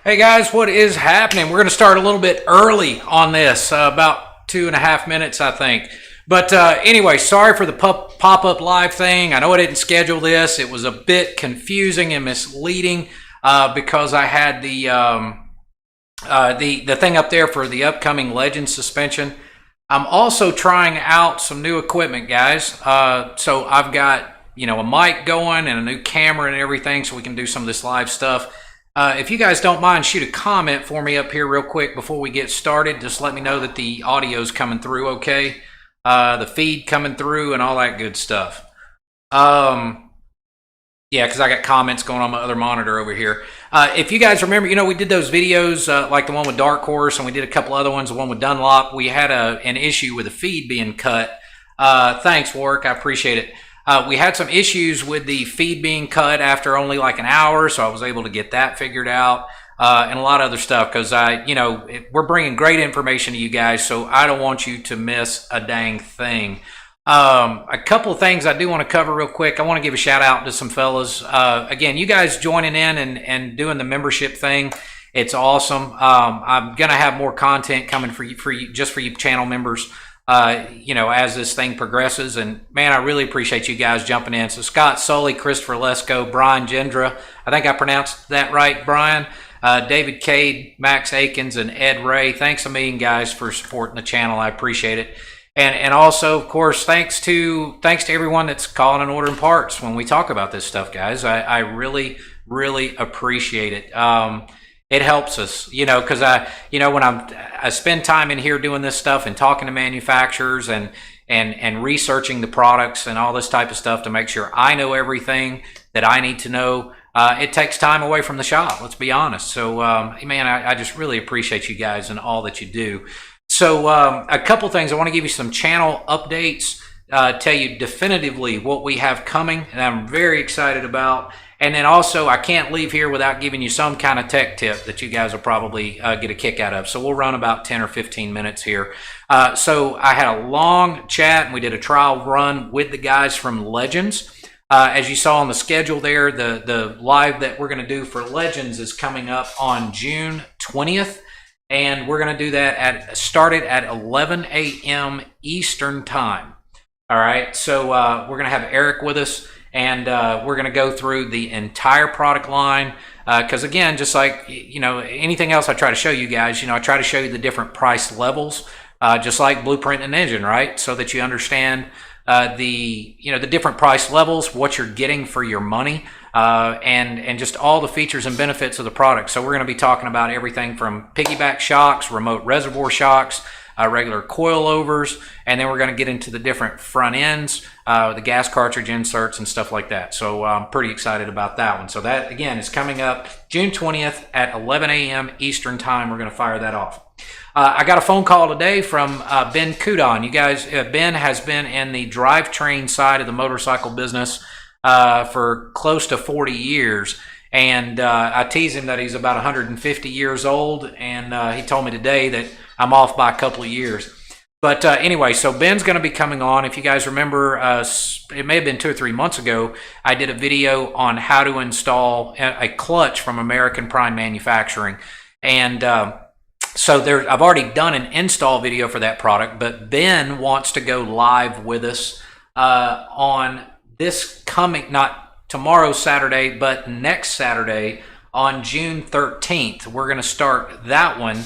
Hey guys, what is happening? We're going to start a little bit early on this, about 2.5 minutes, I think. But anyway, sorry for the pop-up live thing. I know I didn't schedule this. It was a bit confusing and misleading because I had the thing up there for the upcoming Legends suspension. I'm also trying out some new equipment, guys. So I've got a mic going and a new camera and everything, so we can do some of this live stuff. If you guys don't mind, shoot a comment for me up here real quick before we get started. Just let me know that the audio's coming through okay. The feed coming through and all that good stuff. Yeah, because I got comments going on my other monitor over here. If you guys remember, we did those videos like the one with Dark Horse, and we did a couple other ones, the one with Dunlop. We had an issue with the feed being cut. Thanks, Warwick. I appreciate it. We had some issues with the feed being cut after only like an hour, so I was able to get that figured out, and a lot of other stuff, because we're bringing great information to you guys, so I don't want you to miss a dang thing. A couple of things I do want to cover real quick. I want to give a shout out to some fellas. Again, you guys joining in and doing the membership thing, it's awesome. I'm going to have more content coming for you, just for you channel members. As this thing progresses, and man, I really appreciate you guys jumping in. So Scott Sully, Christopher Lesko, Brian Gendra, I think I pronounced that right, Brian, David Cade, Max Akins, and Ed Ray. Thanks a million, guys, for supporting the channel. I appreciate it. And also, of course, thanks to everyone that's calling and ordering parts when we talk about this stuff, guys. I really, really appreciate it. It helps us, because when I spend time in here doing this stuff and talking to manufacturers and researching the products and all this type of stuff to make sure I know everything that I need to know. It takes time away from the shop, let's be honest. So, man, I just really appreciate you guys and all that you do. So, a couple things. I want to give you some channel updates, tell you definitively what we have coming, and I'm very excited about. And then also, I can't leave here without giving you some kind of tech tip that you guys will probably get a kick out of. So we'll run about 10 or 15 minutes here. So I had a long chat, and we did a trial run with the guys from Legends. As you saw on the schedule there, the live that we're going to do for Legends is coming up on June 20th. And we're going to do that started at 11 a.m. Eastern time. All right, so we're going to have Eric with us. And we're going to go through the entire product line because, again, just like, anything else I try to show you guys, I try to show you the different price levels, just like Blueprint and Engine, right? So that you understand the different price levels, what you're getting for your money, and just all the features and benefits of the product. So we're going to be talking about everything from piggyback shocks, remote reservoir shocks, regular coilovers, and then we're going to get into the different front ends, the gas cartridge inserts and stuff like that. So I'm pretty excited about that one. So that, again, is coming up June 20th at 11 a.m. Eastern time. We're going to fire that off. I got a phone call today from Ben Kudon. You guys, Ben has been in the drivetrain side of the motorcycle business for close to 40 years. And I tease him that he's about 150 years old, and he told me today that I'm off by a couple of years. But anyway, so Ben's going to be coming on. If you guys remember, it may have been 2 or 3 months ago, I did a video on how to install a clutch from American Prime Manufacturing. And so I've already done an install video for that product, but Ben wants to go live with us on this coming, not tomorrow Saturday, but next Saturday on June 13th. We're going to start that one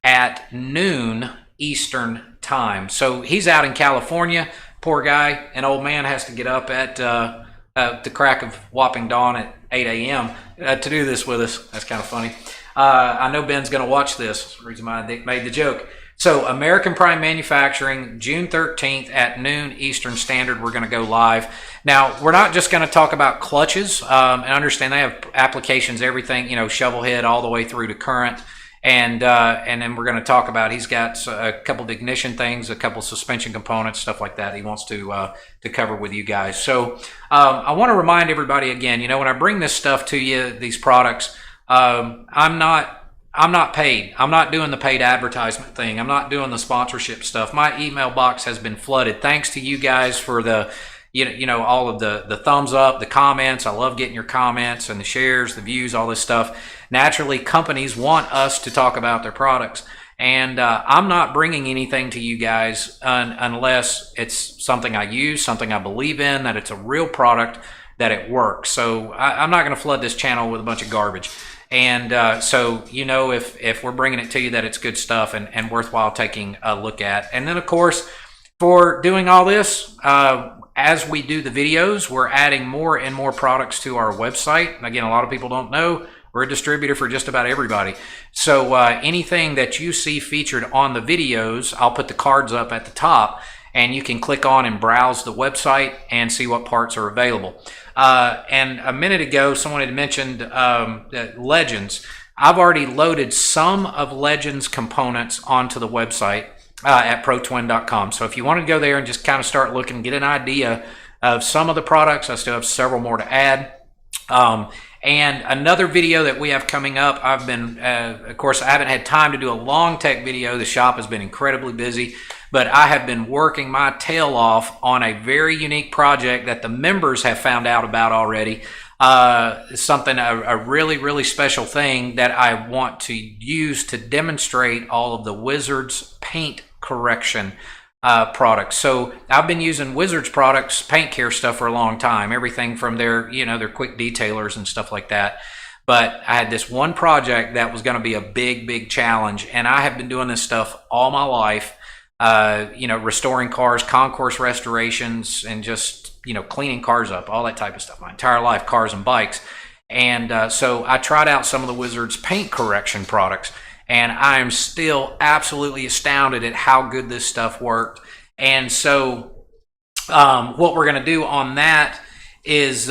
at noon Eastern time. So he's out in California. Poor guy, an old man, has to get up at the crack of whopping dawn at 8 a.m. To do this with us. That's kind of funny. I know Ben's going to watch this. That's the reason why I made the joke. So American Prime Manufacturing, June 13th at noon Eastern Standard, we're going to go live. Now, we're not just going to talk about clutches. And understand they have applications, everything, shovel head all the way through to current. And then we're going to talk about, he's got a couple of ignition things, a couple of suspension components, stuff like that he wants to cover with you guys. So I want to remind everybody again, when I bring this stuff to you, these products, I'm not paid. I'm not doing the paid advertisement thing. I'm not doing the sponsorship stuff. My email box has been flooded. Thanks to you guys for the you know, all of the thumbs up, the comments. I love getting your comments and the shares, the views, all this stuff. Naturally, companies want us to talk about their products. And I'm not bringing anything to you guys unless it's something I use, something I believe in, that it's a real product, that it works. So I'm not going to flood this channel with a bunch of garbage. And so, you know, if we're bringing it to you, that it's good stuff and worthwhile taking a look at. And then, of course, for doing all this, as we do the videos, we're adding more and more products to our website. Again, a lot of people don't know, we're a distributor for just about everybody. So anything that you see featured on the videos, I'll put the cards up at the top, and you can click on and browse the website and see what parts are available. And a minute ago, someone had mentioned Legends. I've already loaded some of Legends components onto the website at protwin.com. So if you want to go there and just kind of start looking, get an idea of some of the products, I still have several more to add. And another video that we have coming up, I've been, of course, I haven't had time to do a long tech video. The shop has been incredibly busy, but I have been working my tail off on a very unique project that the members have found out about already. Something, a really, really special thing that I want to use to demonstrate all of the Wizards paint correction products. So I've been using Wizards products, paint care stuff, for a long time. Everything from their, you know, their quick detailers and stuff like that. But I had this one project that was going to be a big, big challenge, and I have been doing this stuff all my life. You know, restoring cars, concourse restorations, and just, you know, cleaning cars up, all that type of stuff. My entire life, cars and bikes. And so I tried out some of the Wizards paint correction products, and I am still absolutely astounded at how good this stuff worked. And so what we're going to do on that is,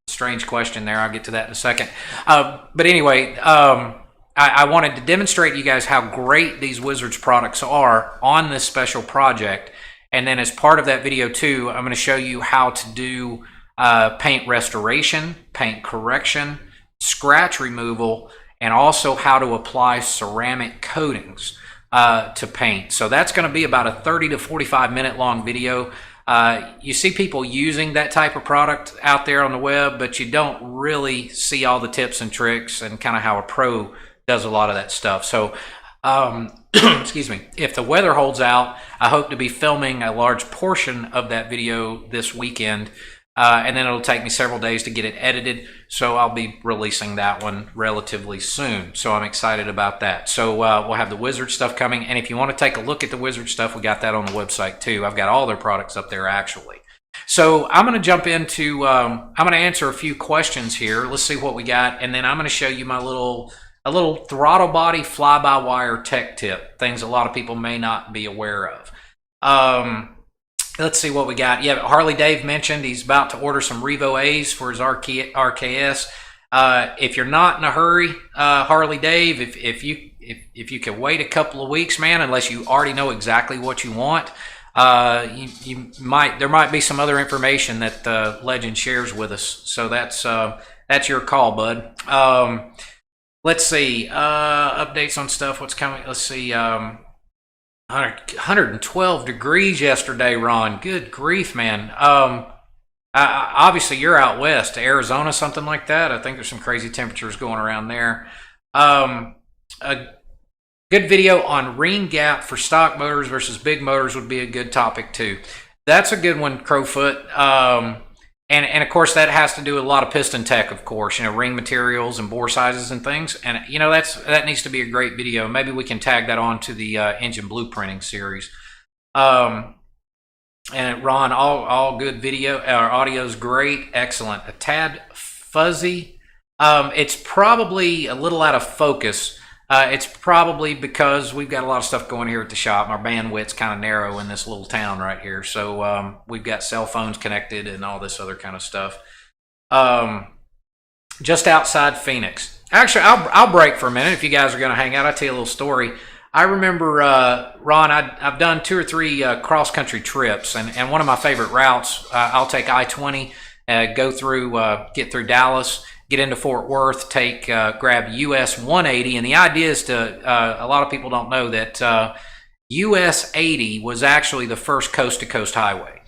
strange question there, I'll get to that in a second. But anyway, I wanted to demonstrate to you guys how great these Wizards products are on this special project. And then as part of that video too, I'm going to show you how to do paint restoration, paint correction, scratch removal, and also how to apply ceramic coatings to paint. So that's going to be about a 30 to 45 minute long video. You see people using that type of product out there on the web, but you don't really see all the tips and tricks and kind of how a pro does a lot of that stuff. So excuse me, if the weather holds out, I hope to be filming a large portion of that video this weekend, and then it'll take me several days to get it edited, so I'll be releasing that one relatively soon. So I'm excited about that. So we'll have the Wizard stuff coming, and if you want to take a look at the Wizard stuff, we got that on the website too. I've got all their products up there actually. So I'm going to jump into, I'm going to answer a few questions here. Let's see what we got, and then I'm going to show you my a little throttle body fly-by-wire tech tip, things a lot of people may not be aware of. Let's see what we got. Yeah, Harley Dave mentioned he's about to order some Revo A's for his RKS. If you're not in a hurry, Harley Dave, if you can wait a couple of weeks, man, unless you already know exactly what you want, there might be some other information that Legend shares with us. So that's your call, bud. Let's see, updates on stuff, what's coming. Let's see, 112 degrees yesterday, Ron. Good grief, man. Obviously, you're out west, Arizona, something like that. I think there's some crazy temperatures going around there. A good video on ring gap for stock motors versus big motors would be a good topic, too. That's a good one, Crowfoot. And of course, that has to do with a lot of piston tech, of course, you know, ring materials and bore sizes and things. And, you know, that needs to be a great video. Maybe we can tag that on to the engine blueprinting series. And Ron, all good video. Our audio is great. Excellent. A tad fuzzy. It's probably a little out of focus. It's probably because we've got a lot of stuff going here at the shop. Our bandwidth's kind of narrow in this little town right here. So we've got cell phones connected and all this other kind of stuff. Just outside Phoenix. Actually, I'll break for a minute if you guys are going to hang out. I'll tell you a little story. I remember, Ron, I've done 2 or 3 cross-country trips. And one of my favorite routes, I'll take I-20, go through, get through Dallas, get into Fort Worth, grab US 180, and the idea is to, a lot of people don't know that US 80 was actually the first coast-to-coast highway.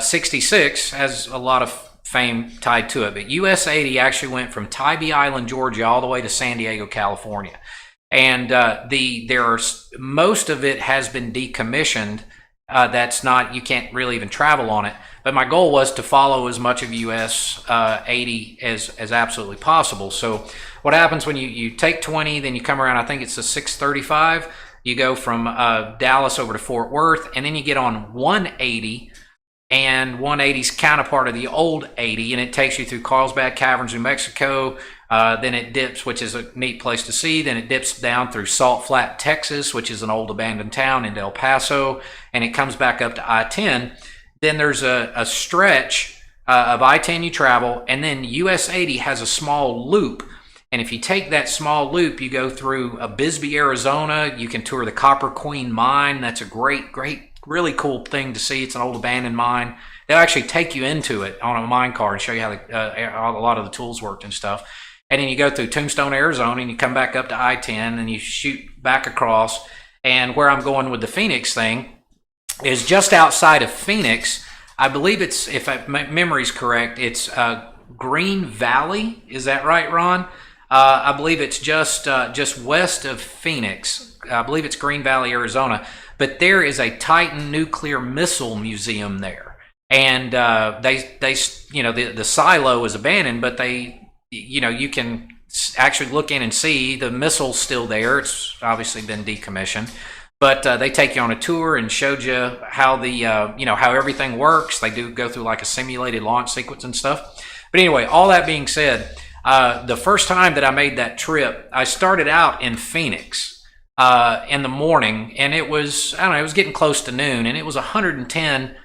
66 has a lot of fame tied to it, but US 80 actually went from Tybee Island, Georgia, all the way to San Diego, California. And most of it has been decommissioned. That's not, you can't really even travel on it. But my goal was to follow as much of US 80 as absolutely possible. So what happens when you take 20, then you come around, I think it's the 635, you go from Dallas over to Fort Worth, and then you get on 180, and 180 is kind of part of the old 80, and it takes you through Carlsbad Caverns, New Mexico. Then it dips, which is a neat place to see. Then it dips down through Salt Flat, Texas, which is an old abandoned town, into El Paso, and it comes back up to I-10. Then there's a stretch of I-10 you travel, and then US 80 has a small loop. And if you take that small loop, you go through Bisbee, Arizona. You can tour the Copper Queen mine. That's a great, really cool thing to see. It's an old abandoned mine. They'll actually take you into it on a mine car and show you how a lot of the tools worked and stuff. And then you go through Tombstone, Arizona, and you come back up to I-10, and you shoot back across. And where I'm going with the Phoenix thing is just outside of Phoenix. I believe it's, if my memory's correct, it's Green Valley. Is that right, Ron? I believe it's just west of Phoenix. I believe it's Green Valley, Arizona. But there is a Titan nuclear missile museum there, and the silo is abandoned, but you can actually look in and see the missile's still there. It's obviously been decommissioned, but they take you on a tour and showed you how how everything works. They do go through like a simulated launch sequence and stuff. But anyway, all that being said, the first time that I made that trip, I started out in Phoenix in the morning, and it was, I don't know, it was getting close to noon, and it was 110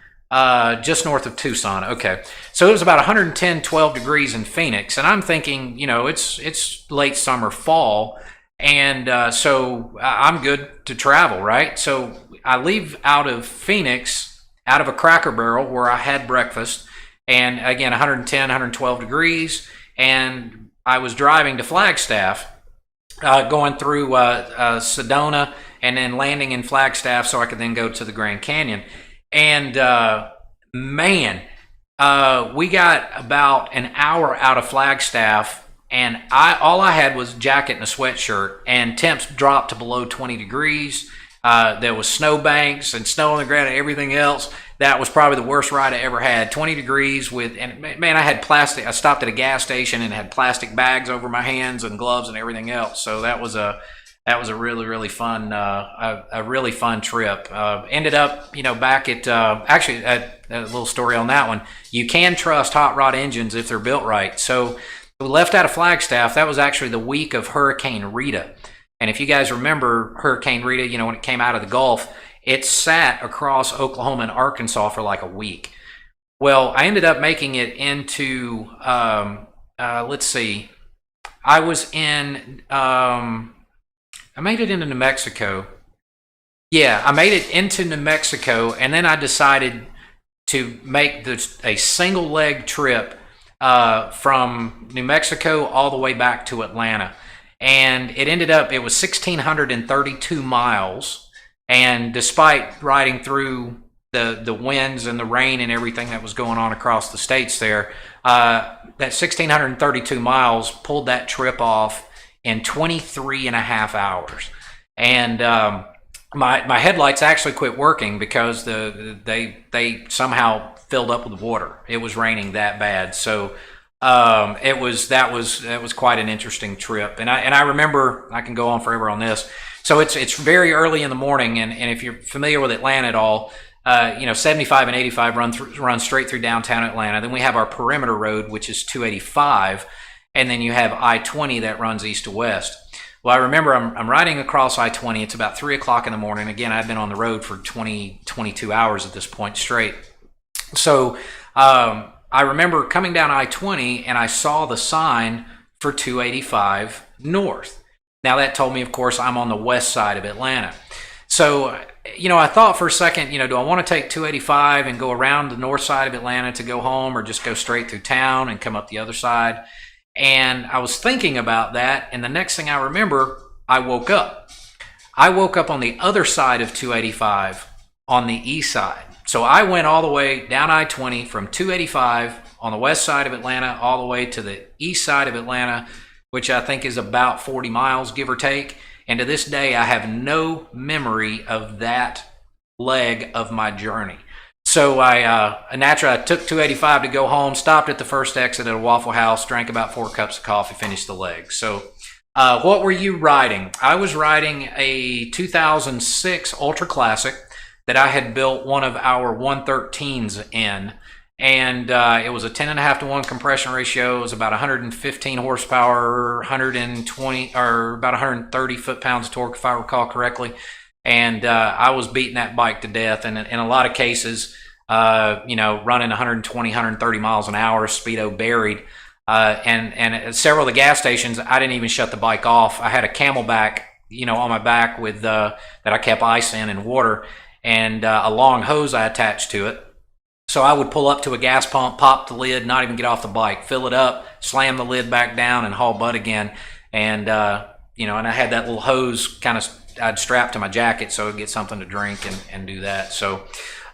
just north of Tucson. Okay, so it was about 12 degrees in Phoenix, and I'm thinking, it's late summer, fall, and so I'm good to travel, right? So I leave out of Phoenix, out of a Cracker Barrel where I had breakfast, and again, 112 degrees, and I was driving to Flagstaff, going through Sedona, and then landing in Flagstaff so I could then go to the Grand Canyon. And we got about an hour out of Flagstaff, and all I had was a jacket and a sweatshirt, and temps dropped to below 20 degrees. There was snow banks and snow on the ground and everything else. That was probably the worst ride I ever had. 20 degrees and man, I had plastic. I stopped at a gas station and had plastic bags over my hands and gloves and everything else. So that was a really, really fun, a really fun trip. Ended up, back at, actually a little story on that one. You can trust hot rod engines if they're built right. So we left out of Flagstaff. That was actually the week of Hurricane Rita. And if you guys remember Hurricane Rita, when it came out of the Gulf, it sat across Oklahoma and Arkansas for like a week. Well, I ended up making it into, let's see, I made it into New Mexico. Yeah, I made it into New Mexico, and then I decided to make a single leg trip from New Mexico all the way back to Atlanta. And it ended up, it was 1,632 miles. And despite riding through the winds and the rain and everything that was going on across the states there, that 1,632 miles pulled that trip off in 23 and a half hours. And my headlights actually quit working because they somehow filled up with water. It was raining that bad. So that was quite an interesting trip. And I remember, I can go on forever on this. So it's very early in the morning, and if you're familiar with Atlanta at all, 75 and 85 run straight through downtown Atlanta. Then we have our perimeter road, which is 285, and then you have I-20 that runs east to west. Well, I remember I'm riding across I-20. It's about 3 o'clock in the morning. Again, I've been on the road for 22 hours at this point straight. So I remember coming down I-20, and I saw the sign for 285 north. Now, that told me, of course, I'm on the west side of Atlanta. So, I thought for a second, do I want to take 285 and go around the north side of Atlanta to go home, or just go straight through town and come up the other side? And I was thinking about that, and the next thing I remember, I woke up. I woke up on the other side of 285 on the east side. So I went all the way down I-20 from 285 on the west side of Atlanta all the way to the east side of Atlanta, which I think is about 40 miles, give or take. And to this day, I have no memory of that leg of my journey. So naturally, I took 285 to go home, stopped at the first exit at a Waffle House, drank about 4 cups of coffee, finished the leg. So what were you riding? I was riding a 2006 Ultra Classic that I had built one of our 113s in. And it was a 10.5 to 1 compression ratio. It was about 115 horsepower, 120 or about 130 foot-pounds of torque, if I recall correctly. And I was beating that bike to death. And in a lot of cases, running 120, 130 miles an hour, speedo buried. And at several of the gas stations, I didn't even shut the bike off. I had a Camelback, on my back with that I kept ice in and water, and a long hose I attached to it. So I would pull up to a gas pump, pop the lid, not even get off the bike, fill it up, slam the lid back down, and haul butt again. And and I had that little hose I'd strap to my jacket so I'd get something to drink and do that. So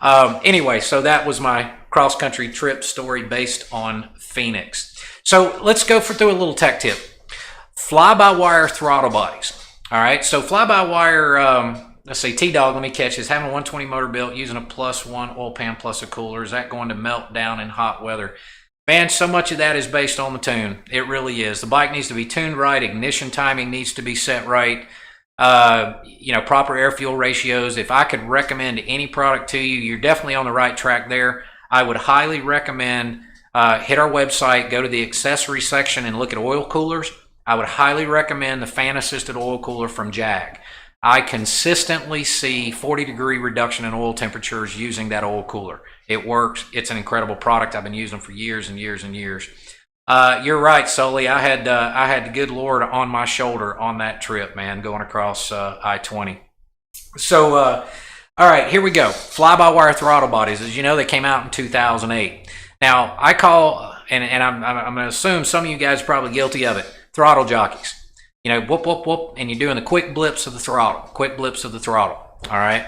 anyway, so that was my cross-country trip story based on Phoenix. So let's go through a little tech tip. Fly-by-wire throttle bodies. All right, so fly-by-wire, let's see, T-Dog, let me catch this. Having a 120 motor built using a +1 oil pan plus a cooler. Is that going to melt down in hot weather? Man, so much of that is based on the tune. It really is. The bike needs to be tuned right. Ignition timing needs to be set right. Proper air-fuel ratios. If I could recommend any product to you, you're definitely on the right track there. I would highly recommend hit our website, go to the accessory section and look at oil coolers. I would highly recommend the fan-assisted oil cooler from Jag. I consistently see 40-degree reduction in oil temperatures using that oil cooler. It works. It's an incredible product. I've been using them for years and years and years. You're right, Sully. I had the good Lord on my shoulder on that trip, man, going across I-20. So, all right, here we go. Fly-by-wire throttle bodies. As you know, they came out in 2008. Now, I call, and I'm going to assume some of you guys are probably guilty of it, throttle jockeys. Whoop, whoop, whoop, and you're doing the quick blips of the throttle, all right?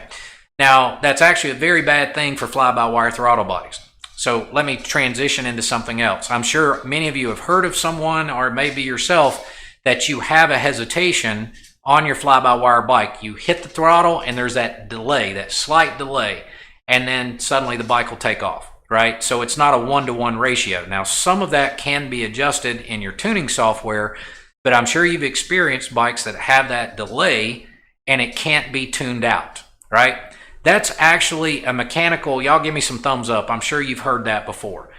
Now, that's actually a very bad thing for fly-by-wire throttle bodies. So let me transition into something else. I'm sure many of you have heard of someone, or maybe yourself, that you have a hesitation on your fly-by-wire bike. You hit the throttle, and there's that delay, that slight delay, and then suddenly the bike will take off, right? So it's not a 1-to-1 ratio. Now, some of that can be adjusted in your tuning software, but I'm sure you've experienced bikes that have that delay and it can't be tuned out, right? That's actually a mechanical, y'all give me some thumbs up. I'm sure you've heard that before.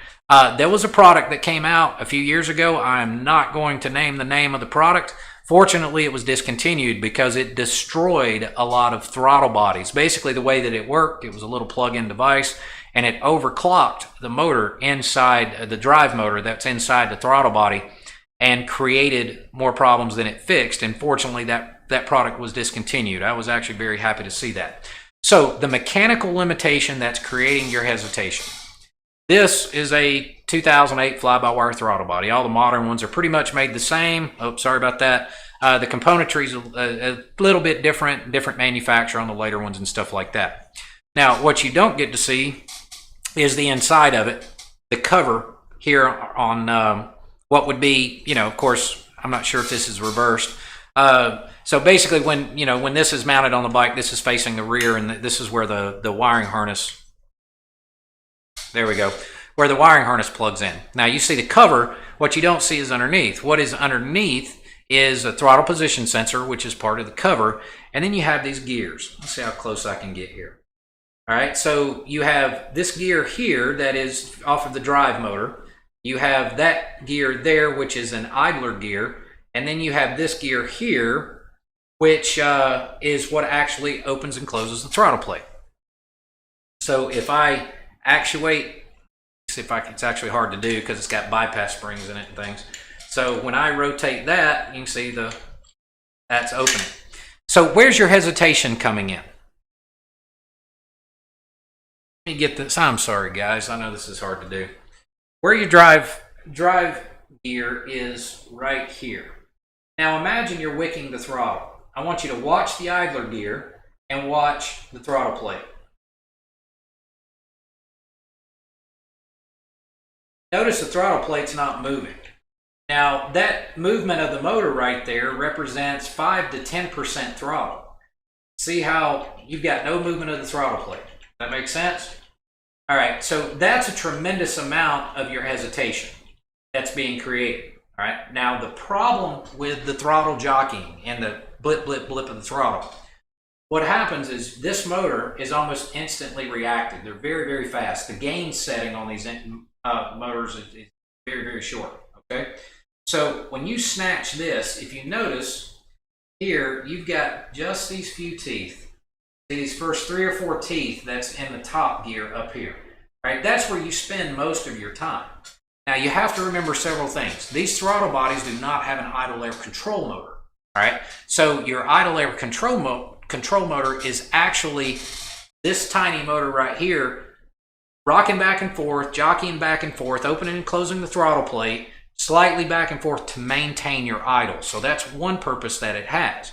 There was a product that came out a few years ago. I'm not going to name the name of the product. Fortunately, it was discontinued because it destroyed a lot of throttle bodies. Basically, the way that it worked, it was a little plug-in device, and it overclocked the motor inside, the drive motor that's inside the throttle body, and created more problems than it fixed. And fortunately, that product was discontinued. I was actually very happy to see that. So the mechanical limitation that's creating your hesitation. This is a 2008 fly-by-wire throttle body. All the modern ones are pretty much made the same. Oh, sorry about that. The componentry is a little bit different manufacturer on the later ones and stuff like that. Now, what you don't get to see is the inside of it, the cover here on what would be, of course, I'm not sure if this is reversed. So basically when this is mounted on the bike, this is facing the rear, and this is where the wiring harness, there we go, where the wiring harness plugs in. Now you see the cover. What you don't see is underneath. What is underneath is a throttle position sensor, which is part of the cover. And then you have these gears. Let's see how close I can get here. All right, so you have this gear here that is off of the drive motor. You have that gear there, which is an idler gear. And then you have this gear here, which is what actually opens and closes the throttle plate. So if I actuate, see if it's actually hard to do because it's got bypass springs in it and things. So when I rotate that, you can see that's opening. So where's your hesitation coming in? Let me get this. I'm sorry, guys. I know this is hard to do. Where your drive gear is right here. Now imagine you're wicking the throttle. I want you to watch the idler gear and watch the throttle plate. Notice the throttle plate's not moving. Now, that movement of the motor right there represents 5 to 10% throttle. See how you've got no movement of the throttle plate? That makes sense? All right, so that's a tremendous amount of your hesitation that's being created. All right, now the problem with the throttle jockeying and the blip, blip, blip of the throttle, what happens is this motor is almost instantly reactive. They're very, very fast. The gain setting on these motors is very, very short, okay? So when you snatch this, if you notice here, you've got just these few teeth. These first 3 or 4 teeth that's in the top gear up here, right? That's where you spend most of your time. Now you have to remember several things. These throttle bodies do not have an idle air control motor, all right? So your idle air control motor is actually this tiny motor right here, rocking back and forth, jockeying back and forth, opening and closing the throttle plate, slightly back and forth to maintain your idle. So that's one purpose that it has.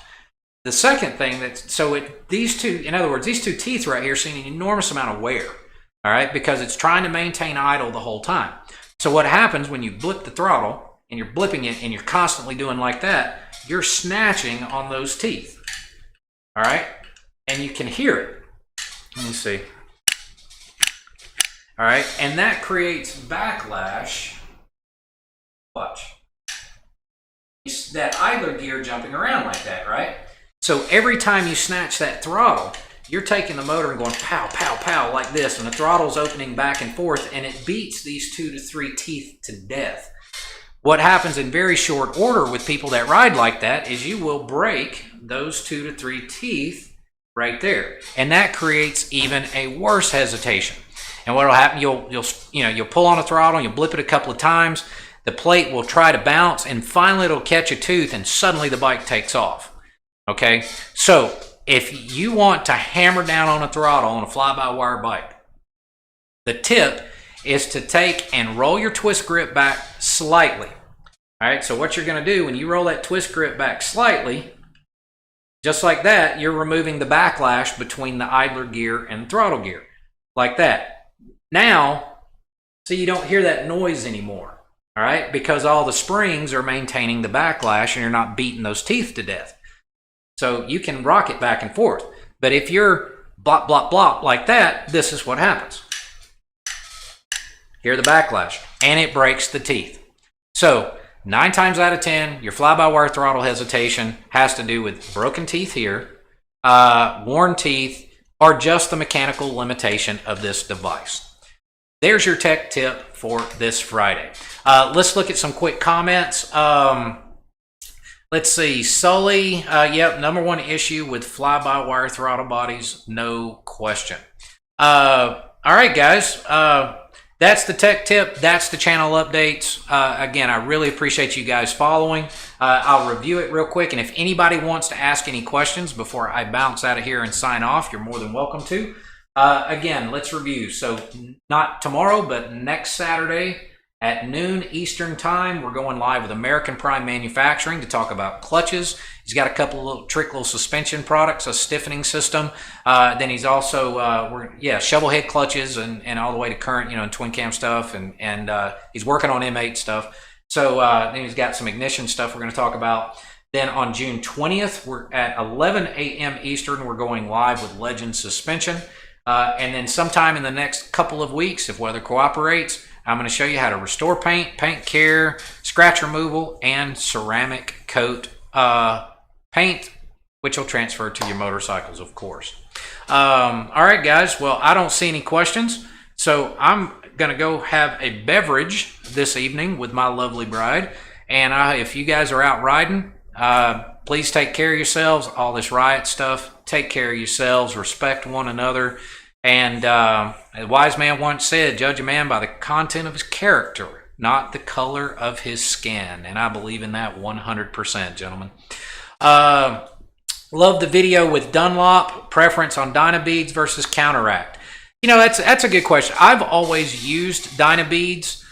The second thing these two, in other words, these two teeth right here see an enormous amount of wear, all right, because it's trying to maintain idle the whole time. So what happens when you blip the throttle and you're blipping it and you're constantly doing like that, you're snatching on those teeth, all right, and you can hear it. Let me see. All right, and that creates backlash. Watch. That idler gear jumping around like that, right? So every time you snatch that throttle, you're taking the motor and going pow, pow, pow like this, and the throttle's opening back and forth, and it beats these 2 to 3 teeth to death. What happens in very short order with people that ride like that is you will break those 2 to 3 teeth right there, and that creates even a worse hesitation. And what will happen? You'll pull on a throttle, and you'll blip it a couple of times. The plate will try to bounce, and finally it'll catch a tooth, and suddenly the bike takes off. Okay, so if you want to hammer down on a throttle on a fly-by-wire bike, the tip is to take and roll your twist grip back slightly. All right, so what you're going to do when you roll that twist grip back slightly, just like that, you're removing the backlash between the idler gear and the throttle gear, like that. Now, see, you don't hear that noise anymore, all right, because all the springs are maintaining the backlash and you're not beating those teeth to death. So you can rock it back and forth. But if you're blop, blop, blop like that, this is what happens. Hear the backlash, and it breaks the teeth. So 9 times out of 10, your fly-by-wire throttle hesitation has to do with broken teeth here, worn teeth, or just the mechanical limitation of this device. There's your tech tip for this Friday. Let's look at some quick comments. Let's see, Sully, yep, #1 issue with fly-by-wire throttle bodies, no question. All right, guys, that's the tech tip. That's the channel updates. Again, I really appreciate you guys following. I'll review it real quick, and if anybody wants to ask any questions before I bounce out of here and sign off, you're more than welcome to. Again, let's review. So not tomorrow, but next Saturday, at noon Eastern time, we're going live with American Prime Manufacturing to talk about clutches. He's got a couple of little suspension products, a stiffening system. Then he's also, shovel head clutches and all the way to current, and twin cam stuff. And he's working on M8 stuff. So then he's got some ignition stuff we're going to talk about. Then on June 20th, we're at 11 a.m. Eastern, we're going live with Legend Suspension. And then sometime in the next couple of weeks, if weather cooperates, I'm going to show you how to restore paint, paint care, scratch removal, and ceramic coat paint, which will transfer to your motorcycles, of course. All right, guys. Well, I don't see any questions, so I'm going to go have a beverage this evening with my lovely bride. And if you guys are out riding, please take care of yourselves. All this riot stuff, take care of yourselves, respect one another. And a wise man once said, judge a man by the content of his character, not the color of his skin. And I believe in that 100%, gentlemen. Love the video with Dunlop, preference on Dynabeads versus Counteract. That's a good question. I've always used Dynabeads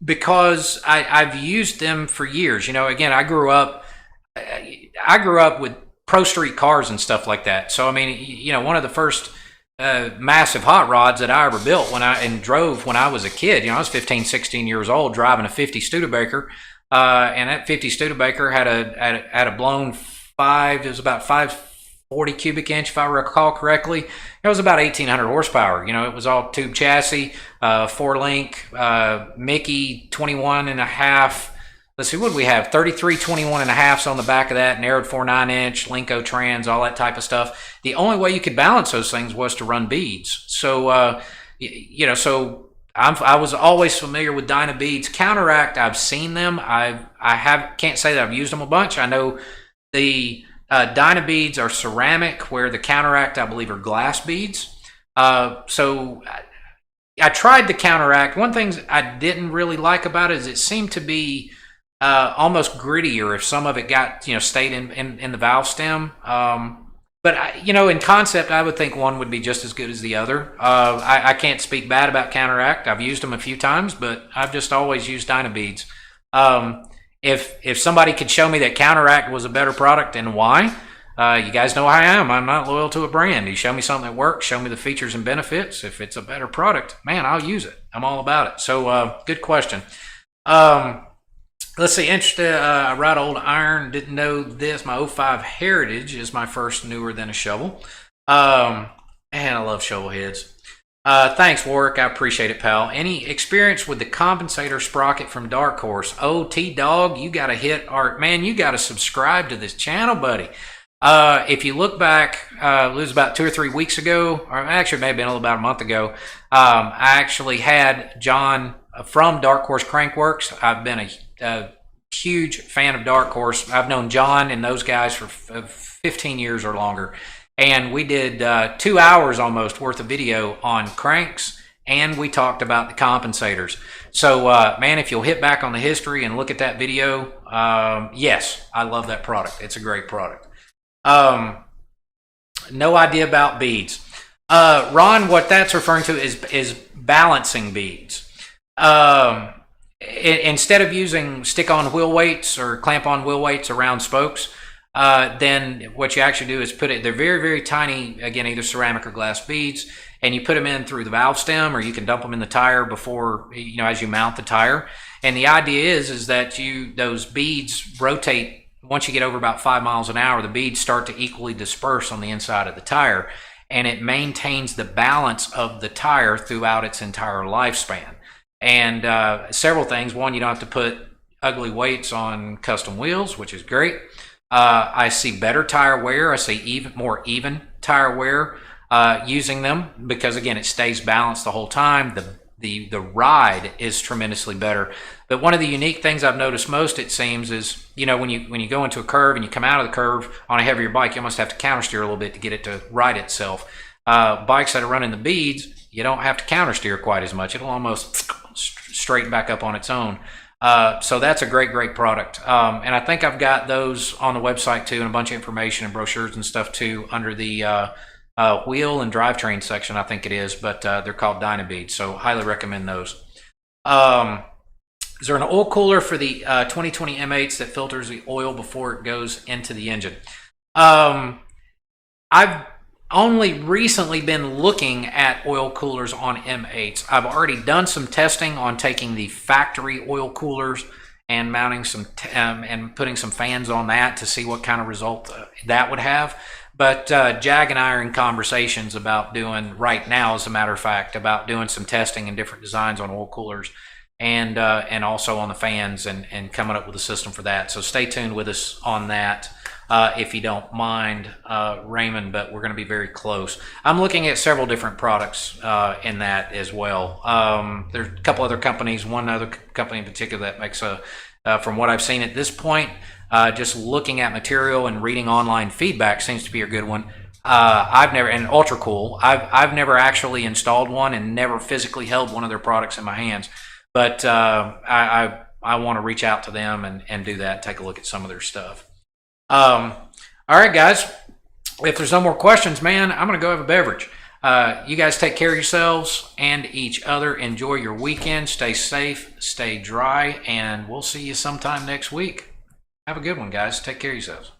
because I've used them for years. Again, I grew up with Pro Street cars and stuff like that. So, I mean, one of the first massive hot rods that I ever built and drove when I was a kid. You know, I was 15, 16 years old driving a 50 Studebaker, and that 50 Studebaker had a blown it was about 540 cubic inch, if I recall correctly. It was about 1,800 horsepower. You know, it was all tube chassis, 4-link, Mickey 21 and a half. Let's see, what do we have? 33 21 and a halfs on the back of that, narrowed 4.9 inch, Linko trans, all that type of stuff. The only way you could balance those things was to run beads. So, you know, so I was always familiar with Dyna beads. Counteract, I've seen them. Can't say that I've used them a bunch. I know the Dyna beads are ceramic, where the Counteract, I believe, are glass beads. So I tried the Counteract. One thing I didn't really like about it is it seemed to be almost grittier if some of it got, you know, stayed in the valve stem. But you know, in concept, I would think one would be just as good as the other. I can't speak bad about Counteract. I've used them a few times, but I've just always used Dyna beads. If somebody could show me that Counteract was a better product and why, you guys know how I am. I'm not loyal to a brand. You show me something that works, show me the features and benefits. If it's a better product, man, I'll use it. I'm all about it. So good question. Let's see, interested, I ride old iron, didn't know this. My '05 Heritage is my first newer than a shovel. And I love shovel heads. Thanks, Warwick, I appreciate it, pal. Any experience with the compensator sprocket from Dark Horse? Oh, T-Dog, you got to hit art. Man, you got to subscribe to this channel, buddy. If you look back, it was about 2 or 3 weeks ago, or actually it may have been about a month ago, I actually had John from Dark Horse Crankworks. I've been a huge fan of Dark Horse. I've known John and those guys for 15 years or longer. And we did 2 hours almost worth of video on cranks, and we talked about the compensators. So, man, if you'll hit back on the history and look at that video, yes, I love that product. It's a great product. No idea about beads. Ron, what that's referring to is balancing beads. Instead of using stick-on wheel weights or clamp-on wheel weights around spokes, then what you actually do is they're very, very tiny, again, either ceramic or glass beads, and you put them in through the valve stem, or you can dump them in the tire before, you know, as you mount the tire. And the idea is that those beads rotate. Once you get over about 5 miles an hour, the beads start to equally disperse on the inside of the tire, and it maintains the balance of the tire throughout its entire lifespan. And several things. One, you don't have to put ugly weights on custom wheels, which is great. I see better tire wear. I see more even tire wear using them, because again, it stays balanced the whole time. The ride is tremendously better. But one of the unique things I've noticed most, it seems, is, you know, when you go into a curve and you come out of the curve on a heavier bike, you almost have to counter steer a little bit to get it to right itself. Bikes that are running the beads, you don't have to counter steer quite as much. It'll almost straighten back up on its own. So that's a great product. And I think I've got those on the website too, and a bunch of information and brochures and stuff too under the wheel and drivetrain section, I think it is, but they're called Dyna beads, so highly recommend those. Is there an oil cooler for the 2020 M8s that filters the oil before it goes into the engine? I've only recently been looking at oil coolers on M8s. I've already done some testing on taking the factory oil coolers and mounting some and putting some fans on that to see what kind of result that would have. But Jag and I are in conversations about doing, right now as a matter of fact, about doing some testing and different designs on oil coolers, and also on the fans, and coming up with a system for that. So stay tuned with us on that. If you don't mind, Raymond, but we're going to be very close. I'm looking at several different products in that as well. There's a couple other companies, one other company in particular that makes from what I've seen at this point, just looking at material and reading online feedback seems to be a good one. I've never, and Ultra Cool, I've never actually installed one and never physically held one of their products in my hands, but I want to reach out to them and do that, take a look at some of their stuff. All right, guys, if there's no more questions, man, I'm going to go have a beverage. You guys take care of yourselves and each other. Enjoy your weekend. Stay safe, stay dry, and we'll see you sometime next week. Have a good one, guys. Take care of yourselves.